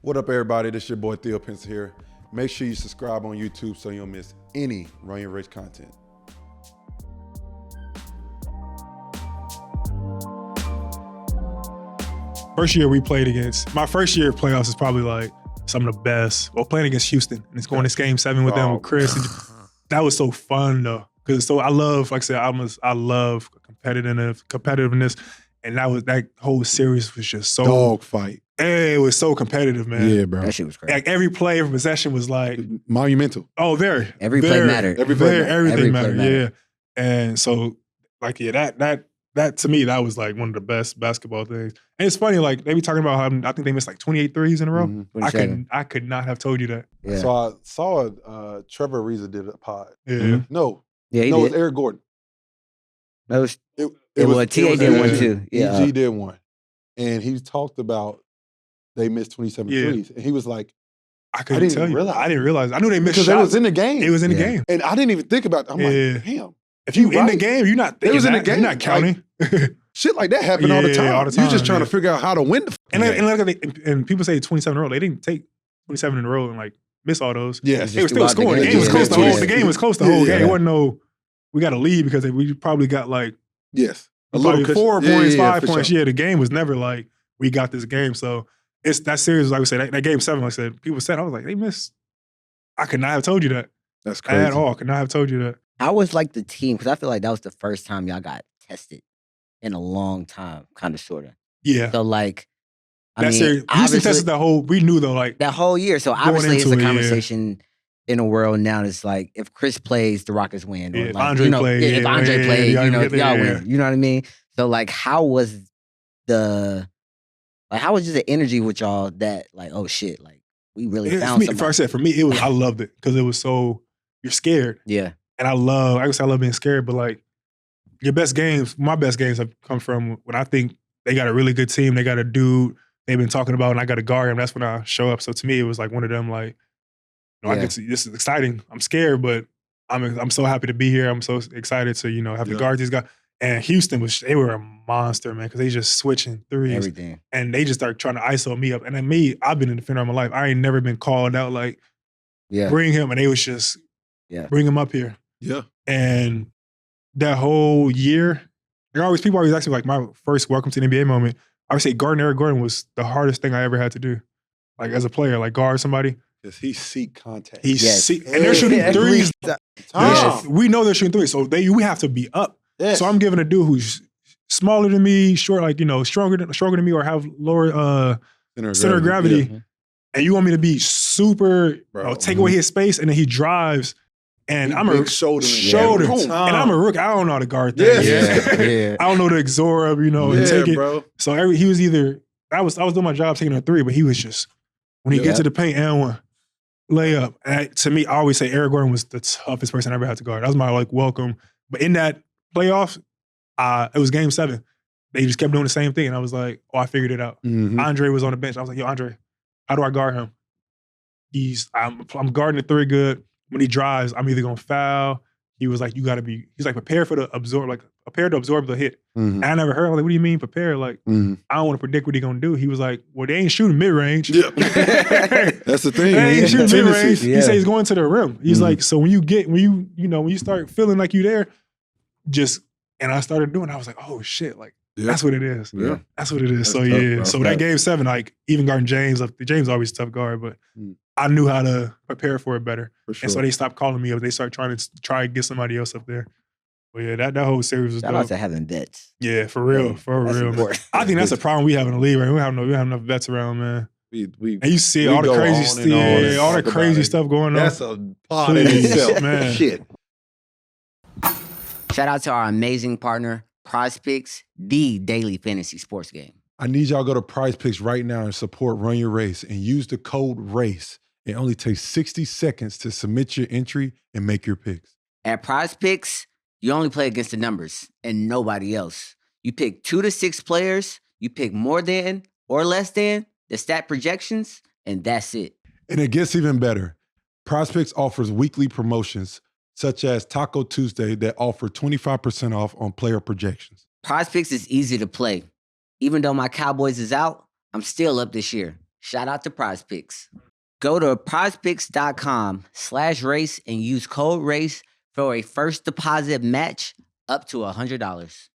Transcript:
What up, everybody? This is your boy Theo Pinson here. Make sure you subscribe on YouTube so you don't miss any Run Your Race content. First year we played against, my first year of playoffs is probably like some of the best. Well, playing against Houston, and it's going to Game 7 with them with Chris. That was so fun though, because I love, like I said, I love competitiveness, and that whole series was just so dog fight. Hey, it was so competitive, man. Yeah, bro. That shit was crazy. Like every play, every possession was like monumental. Oh, very. Every play mattered. Everything mattered. Yeah, and so like that to me, that was like one of the best basketball things. And it's funny, like they be talking about how I think they missed like 28 threes in a row. Mm-hmm. I could not have told you that. Yeah. So I saw Trevor Ariza did a pod. Yeah. Mm-hmm. No, it was Eric Gordon. That was TA did one too. Yeah. EG did one. And he talked about they missed 27 threes. And he was like, I didn't realize. I knew they missed because shots. It was in the game. It was in the game. And I didn't even think about it. I'm like, damn. If you in the game, you're not thinking it was in the game. You're not counting. Like, shit like that happened all the time. You're just trying to figure out how to win the game. And people say 27 in a row. They didn't take 27 in a row and like miss all those. Yes. They were still scoring. The game was close the whole. The game was close the whole game. It wasn't no. We got a lead because we probably got like a little 4 points, 5 points. Sure. Yeah, the game was never like we got this game. So it's that series. Like we said, that game 7. Like I said, people said I was like they missed. I could not have told you that. That's crazy. At all. I could not have told you that. How was like the team? Because I feel like that was the first time y'all got tested in a long time, kind of, sort of. Yeah. So like, Houston tested the whole. We knew though, like that whole year. So obviously, it's a conversation in a world now. It's like if Chris plays, the Rockets win. Or like, Andre played. If Andre played, y'all win. You know what I mean? So like, how was just the energy with y'all that like, oh shit, like we really found something. First, I said for me, I loved it because it was so you're scared. Yeah. And I love being scared, but like your best games, my best games have come from when I think they got a really good team, they got a dude they've been talking about, and I got to guard him. That's when I show up. So to me, it was like one of them, like, I get to, this is exciting. I'm scared, but I'm so happy to be here. I'm so excited to have to guard these guys. And Houston they were a monster, man, because they just switching threes, everything, and they just start trying to ISO me up. And then I've been a defender all my life. I ain't never been called out like, bring him, and they was just bring him up here. Yeah. And that whole year, people always ask me, like, my first welcome to the NBA moment, I would say Eric Gordon was the hardest thing I ever had to do. Like, as a player, like, guard somebody. Because he seek contact. And they're shooting threes. We know they're shooting threes, so we have to be up. Yes. So I'm giving a dude who's smaller than me, short, like, stronger than me, or have lower center of gravity. Yeah. And you want me to be super, take away his space, and then he drives. And I'm a shoulder. And I'm a rookie. I don't know how to guard things. Yeah. I don't know to absorb, and take it. Bro. So he was either, I was doing my job taking a 3, but he was just, when he gets to the paint and one, layup. And to me, I always say Eric Gordon was the toughest person I ever had to guard. That was my welcome. But in that playoff, it was Game 7. They just kept doing the same thing. And I was like, I figured it out. Mm-hmm. Andre was on the bench. I was like, yo, Andre, how do I guard him? I'm guarding the 3 good. When he drives, I'm either gonna foul. He was like, he's like, prepare to absorb the hit. Mm-hmm. And I never heard, I was like, what do you mean prepare? Like, I don't want to predict what he's gonna do. He was like, well, they ain't shooting mid-range. Yeah. That's the thing. They ain't shooting mid-range. Yeah. He said he's going to the rim. He's like, so when you start feeling like you there, and I started doing it, I was like, oh shit, like, that's what it is. Yeah. That's what it is. That's so tough, bro. So that Game 7, like, even guarding James, like, James always a tough guard, but I knew how to prepare for it better. For sure. And so they stopped calling me up. They started trying to get somebody else up there. But yeah, that whole series was dope. Shout out to having vets. Yeah, for real. I think that's a problem we have in the league, right? We don't have enough vets around, man. And you see all the crazy stuff going on. That's a pod in itself, man. Shit. Shout out to our amazing partner, PrizePicks, the daily fantasy sports game. I need y'all to go to PrizePicks right now and support Run Your Race and use the code RACE. It only takes 60 seconds to submit your entry and make your picks. At PrizePicks, you only play against the numbers and nobody else. You pick 2 to 6 players, you pick more than or less than the stat projections, and that's it. And it gets even better. PrizePicks offers weekly promotions such as Taco Tuesday that offer 25% off on player projections. PrizePicks is easy to play. Even though my Cowboys is out, I'm still up this year. Shout out to Prize Picks. Go to prizepicks.com/race and use code RACE for a first deposit match up to $100.